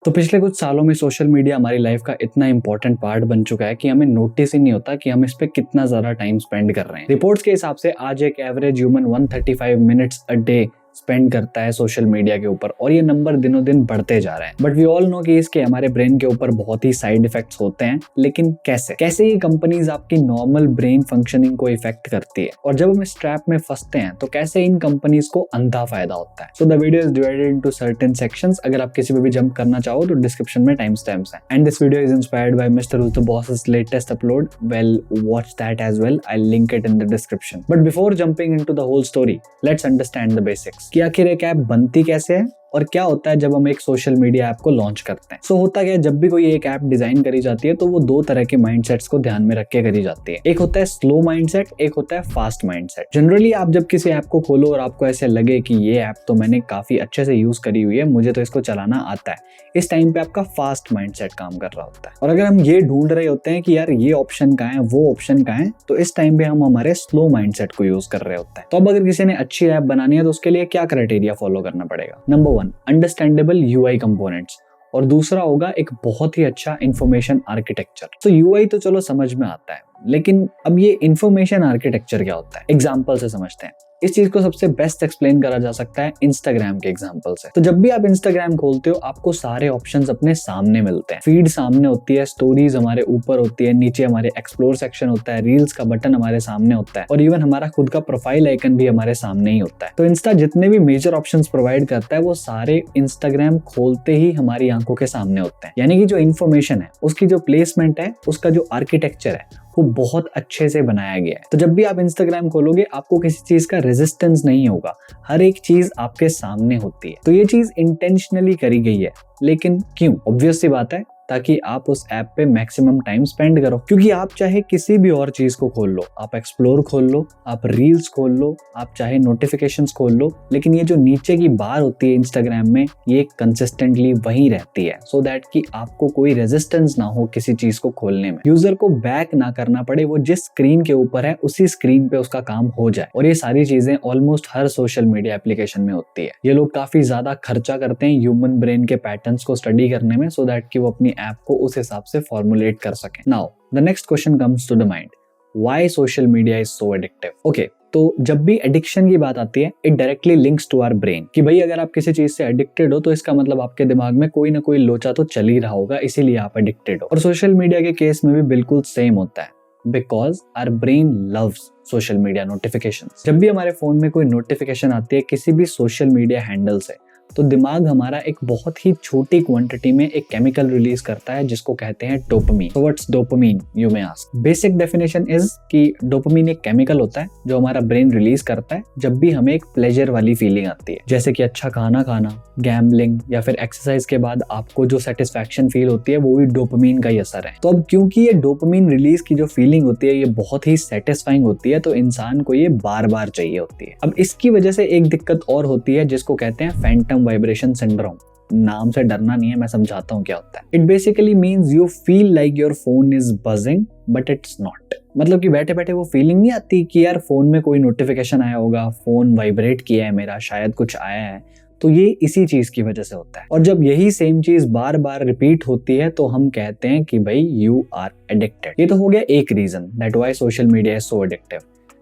तो पिछले कुछ सालों में सोशल मीडिया हमारी लाइफ का इतना इंपॉर्टेंट पार्ट बन चुका है कि हमें नोटिस ही नहीं होता कि हम इस पे कितना ज्यादा टाइम स्पेंड कर रहे हैं। रिपोर्ट्स के हिसाब से आज एक average human 135 minutes a day spend करता है सोशल मीडिया के ऊपर, और ये नंबर दिनों दिन बढ़ते जा रहे हैं। बट वी ऑल नो कि इसके हमारे ब्रेन के ऊपर बहुत ही साइड इफेक्ट्स होते हैं। लेकिन कैसे ये कंपनीज आपकी नॉर्मल ब्रेन फंक्शनिंग को इफेक्ट करती है, और जब हम इस ट्रैप में फंसते हैं तो कैसे इन कंपनीज को अंधा फायदा होता है। So the video is divided into certain sections. अगर आप किसी पे भी जंप करना चाहो तो डिस्क्रिप्शन में टाइम स्टैम्प्स हैं। And this video is inspired by mister the boss's latest upload. Well, watch that as well. I link it in the description. But before jumping into the whole story, let's understand the basics कि आखिर एक app बनती कैसे है और क्या होता है जब हम एक सोशल मीडिया ऐप को लॉन्च करते हैं। सो होता क्या है, जब भी कोई एक ऐप डिजाइन करी जाती है तो वो दो तरह के माइंडसेट्स को ध्यान में रख के करी जाती है। एक होता है स्लो माइंडसेट, एक होता है फास्ट माइंडसेट। जनरली आप जब किसी ऐप को खोलो और आपको ऐसे लगे कि ये ऐप तो मैंने काफी अच्छे से यूज करी हुई है, मुझे तो इसको चलाना आता है, इस टाइम पे आपका फास्ट माइंडसेट काम कर रहा होता है। और अगर हम ये ढूंढ रहे होते हैं कि यार ये ऑप्शन कहाँ है, वो ऑप्शन कहाँ है, तो इस टाइम पे हम हमारे स्लो माइंडसेट को यूज कर रहे होते हैं। तो अब अगर किसी ने अच्छी ऐप बनानी है तो उसके लिए क्या क्राइटेरिया फॉलो करना पड़ेगा? नंबर 1, अंडरस्टैंडेबल यूआई कंपोनेंट्स, और दूसरा होगा एक बहुत ही अच्छा इंफॉर्मेशन आर्किटेक्चर। तो यूआई तो चलो समझ में आता है, लेकिन अब ये इंफॉर्मेशन आर्किटेक्चर क्या होता है, एग्जांपल से समझते हैं। इस चीज को सबसे बेस्ट एक्सप्लेन करा जा सकता है इंस्टाग्राम के एग्जांपल से। तो जब भी आप इंस्टाग्राम खोलते हो आपको सारे ऑप्शंस अपने सामने मिलते हैं। फीड सामने होती है, स्टोरीज हमारे ऊपर होती है, नीचे हमारे एक्सप्लोर सेक्शन होता है, रील्स का बटन हमारे सामने होता है, और इवन हमारा खुद का प्रोफाइल आइकन भी हमारे सामने ही होता है। तो इंस्टा जितने भी मेजर ऑप्शंस प्रोवाइड करता है वो सारे इंस्टाग्राम खोलते ही हमारी आंखों के सामने होते हैं। यानी कि जो इन्फॉर्मेशन है, उसकी जो प्लेसमेंट है, उसका जो आर्किटेक्चर है, वो बहुत अच्छे से बनाया गया है। तो जब भी आप इंस्टाग्राम खोलोगे आपको किसी चीज का रेजिस्टेंस नहीं होगा, हर एक चीज आपके सामने होती है। तो ये चीज इंटेंशनली करी गई है। लेकिन क्यों? ऑब्वियस सी बात है, ताकि आप उस ऐप पे मैक्सिमम टाइम स्पेंड करो। क्योंकि आप चाहे किसी भी और चीज को खोल लो, आप एक्सप्लोर खोल लो, आप रील्स खोल लो, आप चाहे नोटिफिकेशंस खोल लो, लेकिन ये जो नीचे की बार होती है इंस्टाग्राम में, ये कंसिस्टेंटली वहीं रहती है, सो दैट कि आपको कोई रेजिस्टेंस ना हो किसी चीज को खोलने में, यूजर को बैक ना करना पड़े, वो जिस स्क्रीन के ऊपर है उसी स्क्रीन पे उसका काम हो जाए। और ये सारी चीजें ऑलमोस्ट हर सोशल मीडिया एप्लीकेशन में होती है। ये लोग काफी ज्यादा खर्चा करते हैं ह्यूमन ब्रेन के पैटर्न्स को स्टडी करने में, सो दैट कि वो अपनी ऐप को उस हिसाब से फॉर्मुलेट कर सकें। Now the next question comes to the mind, why social media is so addictive? Okay, तो जब भी एडिक्शन की बात आती है, it directly links to our brain कि भाई अगर आप किसी चीज से एडिक्टेड हो तो इसका मतलब आपके दिमाग में कोई ना कोई लोचा तो चल ही रहा होगा, इसीलिए आप एडिक्टेड हो। और सोशल मीडिया के केस में भी बिल्कुल सेम होता है, because our brain loves social media notifications. जब भी हमारे फोन में कोई नोटिफिकेशन आती है किसी भी सोशल मीडिया हैंडल से, तो दिमाग हमारा एक बहुत ही छोटी क्वांटिटी में एक केमिकल रिलीज करता है जिसको कहते हैं dopamine. So what's dopamine, you may ask? Basic definition is कि डोपामीन एक केमिकल होता है जो हमारा ब्रेन रिलीज करता है जब भी हमें एक प्लेजर वाली फीलिंग आती है, जैसे कि अच्छा खाना खाना, गैम्बलिंग, या फिर एक्सरसाइज के बाद आपको जो सेटिस्फैक्शन फील होती है वो भी डोपामीन का ही असर है। तो अब क्योंकि ये डोपामीन रिलीज की जो फीलिंग होती है ये बहुत ही सेटिस्फाइंग होती है, तो इंसान को ये बार बार चाहिए होती है। अब इसकी वजह से एक दिक्कत और होती है जिसको कहते हैं फैंटम वाइब्रेशन सिंड्रोम। नाम से डरना नहीं है, मैं समझाता हूँ क्या होता है। It basically means you feel like your phone is buzzing but it's not. मतलब कि बैठे बैठे वो फीलिंग नहीं आती कि यार फोन में कोई नोटिफिकेशन आया होगा, फोन वाइब्रेट किया है मेरा, शायद कुछ आया है। तो ये इसी चीज की वजह से होता है। और जब यही सेम चीज बार बार रिपीट होती है तो हम कहते हैं कि भाई यू आर एडिक्टेड। ये तो हो गया एक reason that why social media is so addictive.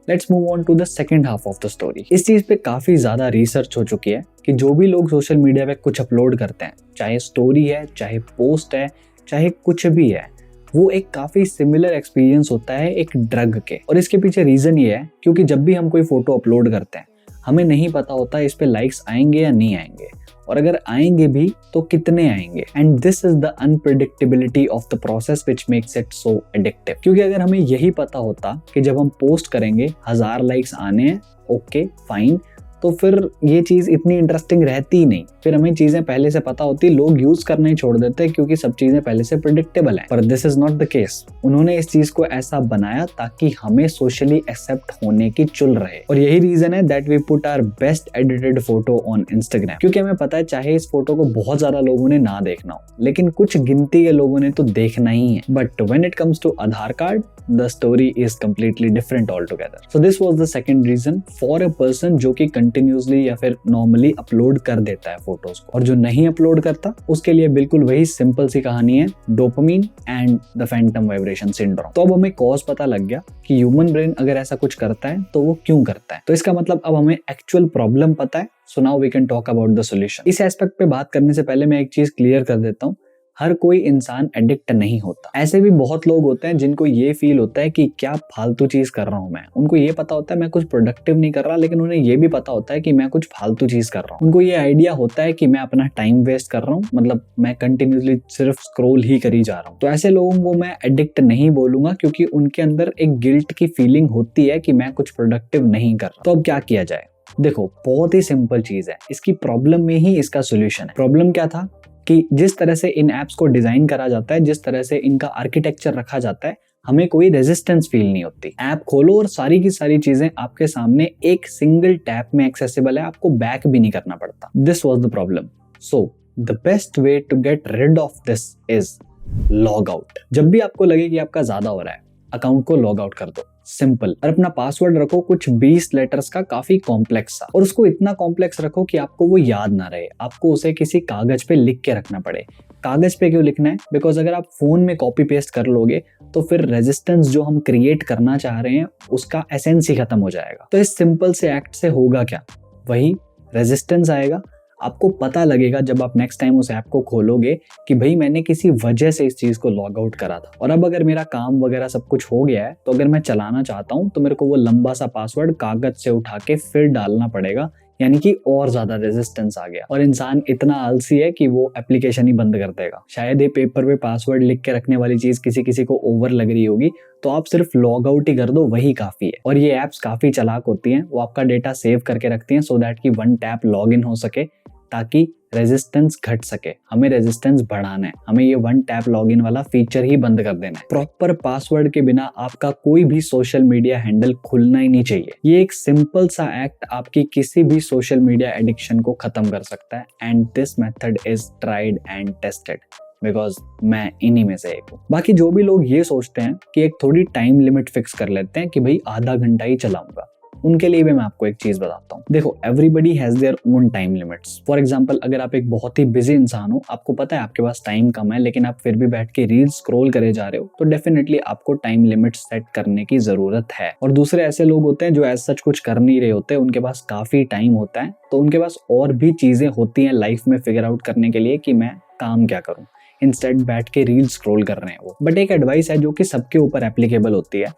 Let's move on to the second half of the story. इस चीज पे काफी ज्यादा रिसर्च हो चुकी है कि जो भी लोग सोशल मीडिया पे कुछ अपलोड करते हैं, चाहे स्टोरी है, चाहे पोस्ट है, चाहे कुछ भी है, वो एक काफी सिमिलर एक्सपीरियंस होता है एक ड्रग के। और इसके पीछे रीजन ये है क्योंकि जब भी हम कोई फोटो अपलोड करते हैं हमें नहीं पता होता इस पे लाइक्स आएंगे या नहीं आएंगे, और अगर आएंगे भी तो कितने आएंगे। And this is the unpredictability of the process which makes it so addictive. क्योंकि अगर हमें यही पता होता कि जब हम पोस्ट करेंगे 1000 लाइक्स आने हैं, ओके फाइन, तो फिर ये चीज इतनी इंटरेस्टिंग रहती ही नहीं। फिर हमें चीजें पहले से पता होती, लोग यूज करना ही छोड़ देते क्योंकि सब चीजें पहले से प्रेडिक्टेबल है। पर this is not the case. उन्होंने इस चीज को ऐसा बनाया ताकि हमें सोशली एक्सेप्ट होने की चुल रहे। और यही रीजन है that we put our best edited photo on Instagram. क्योंकि हमें पता है चाहे इस फोटो को बहुत ज्यादा लोगों ने ना देखना हो, लेकिन कुछ गिनती के लोगों ने तो देखना ही है। But when it comes to Aadhaar card, the story is completely different altogether. So this was the second reason for a person जो कि कंटिन्यूसली या फिर नॉर्मली अपलोड कर देता है फोटोज को, और जो नहीं अपलोड करता उसके लिए बिल्कुल वही सिंपल सी कहानी है, dopamine and the Phantom vibration syndrome. तो अब हमें कॉज पता लग गया कि ह्यूमन ब्रेन अगर ऐसा कुछ करता है तो वो क्यों करता है। तो इसका मतलब अब हमें एक्चुअल प्रॉब्लम पता है। So now we can talk about the solution. इस एस्पेक्ट पे बात करने से पहले मैं एक चीज क्लियर कर देता हूँ, हर कोई इंसान एडिक्ट नहीं होता। ऐसे भी बहुत लोग होते हैं जिनको ये फील होता है कि क्या फालतू चीज कर रहा हूं मैं। उनको ये पता होता है मैं कुछ प्रोडक्टिव नहीं कर रहा, लेकिन उन्हें ये भी पता होता है कि मैं कुछ फालतू चीज कर रहा हूं। उनको ये आइडिया होता है कि मैं अपना टाइम वेस्ट कर रहा हूं, मतलब मैं कंटिन्यूसली सिर्फ स्क्रॉल ही करी जा रहा हूं। तो ऐसे लोगों को मैं एडिक्ट नहीं बोलूंगा, क्योंकि उनके अंदर एक गिल्ट की फीलिंग होती है कि मैं कुछ प्रोडक्टिव नहीं कर रहा। तो अब क्या किया जाए? देखो, बहुत ही सिंपल चीज है, इसकी प्रॉब्लम में ही इसका सोल्यूशन है। प्रॉब्लम क्या था कि जिस तरह से इन एप्स को डिजाइन करा जाता है, जिस तरह से इनका आर्किटेक्चर रखा जाता है, हमें कोई रेजिस्टेंस फील नहीं होती। ऐप खोलो और सारी की सारी चीजें आपके सामने एक सिंगल टैप में एक्सेसिबल है, आपको बैक भी नहीं करना पड़ता। This was the problem. So the best way to get rid of this is log out. जब भी आपको लगे कि आपका ज्यादा हो रहा है, अकाउंट को लॉग आउट कर दो, सिंपल। और अपना पासवर्ड रखो कुछ 20 लेटर्स का, काफी कॉम्प्लेक्स सा, और उसको इतना कॉम्प्लेक्स रखो कि आपको वो याद ना रहे, आपको उसे किसी कागज पे लिख के रखना पड़े। कागज पे क्यों लिखना है? बिकॉज अगर आप फोन में कॉपी पेस्ट कर लोगे तो फिर रेजिस्टेंस जो हम क्रिएट करना चाह रहे हैं उसका एसेंस ही खत्म हो जाएगा। तो इस सिंपल से एक्ट से होगा क्या? वही रेजिस्टेंस आएगा। आपको पता लगेगा जब आप नेक्स्ट टाइम उस ऐप को खोलोगे कि भाई मैंने किसी वजह से इस चीज को लॉग आउट करा था, और अब अगर मेरा काम वगैरह सब कुछ हो गया है तो अगर मैं चलाना चाहता हूं तो मेरे को वो लंबा सा पासवर्ड कागज से उठा के फिर डालना पड़ेगा, यानी कि और ज्यादा रेजिस्टेंस आ गया। और इंसान इतना आलसी है कि वो एप्लीकेशन ही बंद कर देगा। शायद ये पेपर पे पासवर्ड लिख के रखने वाली चीज किसी किसी को ओवर लग रही होगी, तो आप सिर्फ लॉग आउट ही कर दो, वही काफी है। और ये एप्स काफी चालाक होती हैं, वो आपका डेटा सेव करके रखती हैं सो दैट कि वन टैप लॉग इन हो सके, ताकि रेजिस्टेंस घट सके। हमें रेजिस्टेंस बढ़ाना है, हमें ये वन टैप लॉगिन वाला फीचर ही बंद कर देना है। प्रॉपर पासवर्ड के बिना आपका कोई भी सोशल मीडिया हैंडल खुलना ही नहीं चाहिए। ये एक सिंपल सा एक्ट आपकी किसी भी सोशल मीडिया एडिक्शन को खत्म कर सकता है, and this method is tried and tested, because मैं इन्हीं में से एक हूँ। बाकी जो भी लोग ये सोचते हैं कि एक थोड़ी टाइम लिमिट फिक्स कर लेते हैं कि भाई आधा घंटा ही चलाऊंगा, उनके लिए भी मैं आपको एक चीज बताता हूँ। देखो, everybody has their own time limits. For example, अगर आप एक बहुत ही बिजी इंसान हो, आपको पता है आपके पास टाइम कम है, लेकिन आप फिर भी बैठ के रील स्क्रॉल करे जा रहे हो, तो डेफिनेटली आपको टाइम लिमिट सेट करने की जरूरत है। और दूसरे ऐसे लोग होते हैं जो ऐसा सच कुछ कर नहीं रहे होते, उनके पास काफी टाइम होता है, तो उनके पास और भी चीजें होती हैं लाइफ में फिगर आउट करने के लिए कि मैं काम क्या करूं, इंस्टेड बैठ के रील स्क्रॉल कर रहे हैं वो। बट एक एडवाइस है जो कि सबके ऊपर एप्लीकेबल होती है,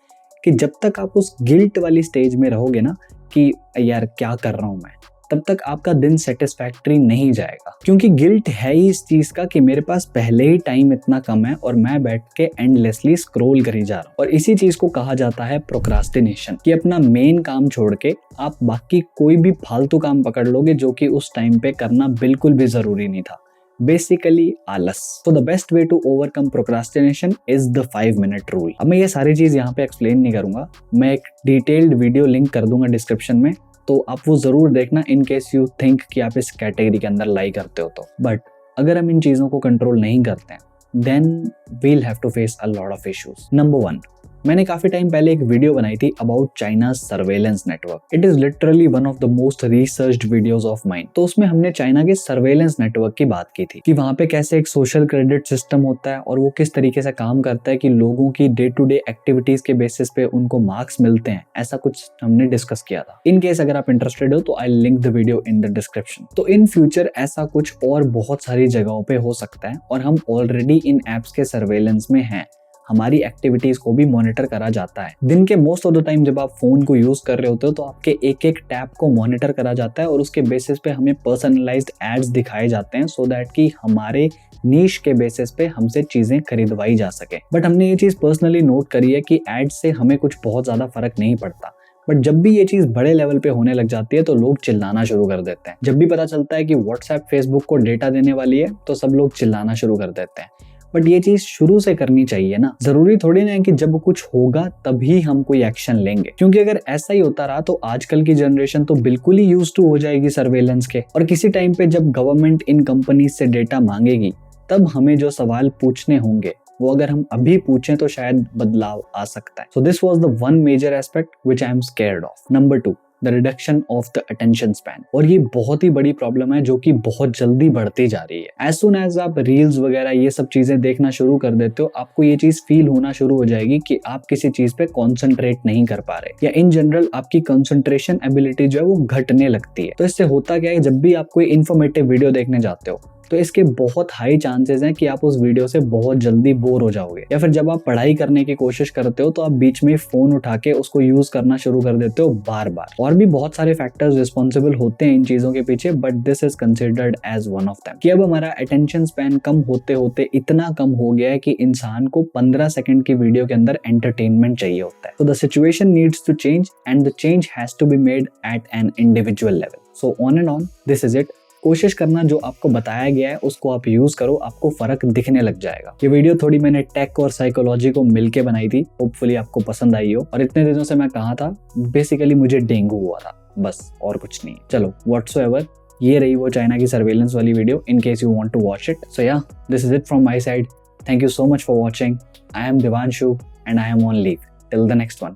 कि जब तक आप उस गिल्ट वाली स्टेज में रहोगे ना कि यार क्या कर रहा हूं मैं, तब तक आपका दिन सेटिस्फैक्टरी नहीं जाएगा। क्योंकि गिल्ट है ही इस चीज का कि मेरे पास पहले ही टाइम इतना कम है और मैं बैठ के एंडलेसली स्क्रॉल करी जा रहा हूं। और इसी चीज को कहा जाता है प्रोक्रास्टिनेशन, कि अपना मेन काम छोड़ के आप बाकी कोई भी फालतू काम पकड़ लोगे जो कि उस टाइम पे करना बिल्कुल भी जरूरी नहीं था। बेसिकली आलस। तो the best way to overcome procrastination is the 5 minute rule. अब मैं ये सारी चीज यहाँ पे एक्सप्लेन नहीं करूंगा, मैं एक डिटेल्ड वीडियो लिंक कर दूंगा डिस्क्रिप्शन में, तो आप वो जरूर देखना इन केस यू थिंक कि आप इस कैटेगरी के अंदर लाई करते हो तो। बट अगर हम इन चीजों को कंट्रोल नहीं करते हैं, then we'll have to face a lot of issues. Number 1, मैंने काफी टाइम पहले एक वीडियो बनाई थी about China surveillance network. It is literally one of the most researched videos of mine. तो उसमें हमने चाइना के सर्वेलेंस नेटवर्क की बात की थी कि वहां पे कैसे एक सोशल क्रेडिट सिस्टम होता है और वो किस तरीके से काम करता है कि लोगों की डे टू डे एक्टिविटीज के बेसिस पे उनको मार्क्स मिलते हैं। ऐसा कुछ हमने डिस्कस किया था। इन केस अगर आप इंटरेस्टेड हो तो I link the video in the description. तो इन फ्यूचर ऐसा कुछ और बहुत सारी जगहों पे हो सकता है, और हम ऑलरेडी इन एप्स के सर्वेलेंस में हैं। हमारी एक्टिविटीज को भी मॉनिटर करा जाता है। दिन के मोस्ट ऑफ द टाइम जब आप फोन को यूज कर रहे होते हो तो आपके एक एक टैप को मॉनिटर करा जाता है, और उसके बेसिस पे हमें पर्सनलाइज्ड एड्स दिखाए जाते हैं सो दैट कि हमारे नीश के बेसिस पे हमसे चीजें खरीदवाई जा सके। बट हमने ये चीज पर्सनली नोट करी है कि एड्स से हमें कुछ बहुत ज्यादा फर्क नहीं पड़ता, बट जब भी ये चीज बड़े लेवल पे होने लग जाती है तो लोग चिल्लाना शुरू कर देते हैं। जब भी पता चलता है कि व्हाट्सएप फेसबुक को डेटा देने वाली है तो सब लोग चिल्लाना शुरू कर देते हैं। बट ये चीज शुरू से करनी चाहिए ना, जरूरी थोड़ी ना है कि जब कुछ होगा तभी हम कोई एक्शन लेंगे। क्योंकि अगर ऐसा ही होता रहा तो आजकल की जनरेशन तो बिल्कुल ही यूज्ड टू हो जाएगी सर्वेलेंस के, और किसी टाइम पे जब गवर्नमेंट इन कंपनीज से डेटा मांगेगी तब हमें जो सवाल पूछने होंगे वो अगर हम अभी पूछें तो शायद बदलाव आ सकता है। So this was the one major aspect which I am scared of. Number 2, the reduction of the attention span. और ये बहुत ही बड़ी प्रॉब्लम है जो कि बहुत जल्दी बढ़ती जा रही है। एज सुन एज आप रील्स वगैरह ये सब चीजें देखना शुरू कर देते हो, आपको ये चीज फील होना शुरू हो जाएगी कि आप किसी चीज पे कॉन्सेंट्रेट नहीं कर पा रहे, या इन जनरल आपकी कंसंट्रेशन एबिलिटी जो है वो घटने लगती है। तो इससे होता क्या है, जब भी आप कोई इन्फॉर्मेटिव वीडियो देखने जाते हो तो इसके बहुत हाई चांसेस हैं कि आप उस वीडियो से बहुत जल्दी बोर हो जाओगे। या फिर जब आप पढ़ाई करने की कोशिश करते हो तो आप बीच में फोन उठा के उसको यूज करना शुरू कर देते हो बार बार। और भी बहुत सारे फैक्टर्स रिस्पॉन्सिबल होते हैं इन चीजों के पीछे, but this is considered as one of them कि अब हमारा अटेंशन स्पैन कम होते होते इतना कम हो गया है कि इंसान को 15 सेकंड की वीडियो के अंदर एंटरटेनमेंट चाहिए होता है। तो the situation needs to change and the change has to be made at an individual level. So on and on this is it. कोशिश करना जो आपको बताया गया है उसको आप यूज करो, आपको फर्क दिखने लग जाएगा। ये वीडियो थोड़ी मैंने टेक और साइकोलॉजी को मिलके बनाई थी, होपफुली आपको पसंद आई हो। और इतने दिनों से मैं कहा था, बेसिकली मुझे डेंगू हुआ था, बस और कुछ नहीं। चलो व्हाट्सोएवर, ये रही वो चाइना की सर्वेलेंस वाली video, in case you want to watch it. So yeah, this is it from my side. Thank you so much for watching. I am Divyanshu and I am on leave till the next one.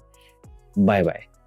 Bye bye.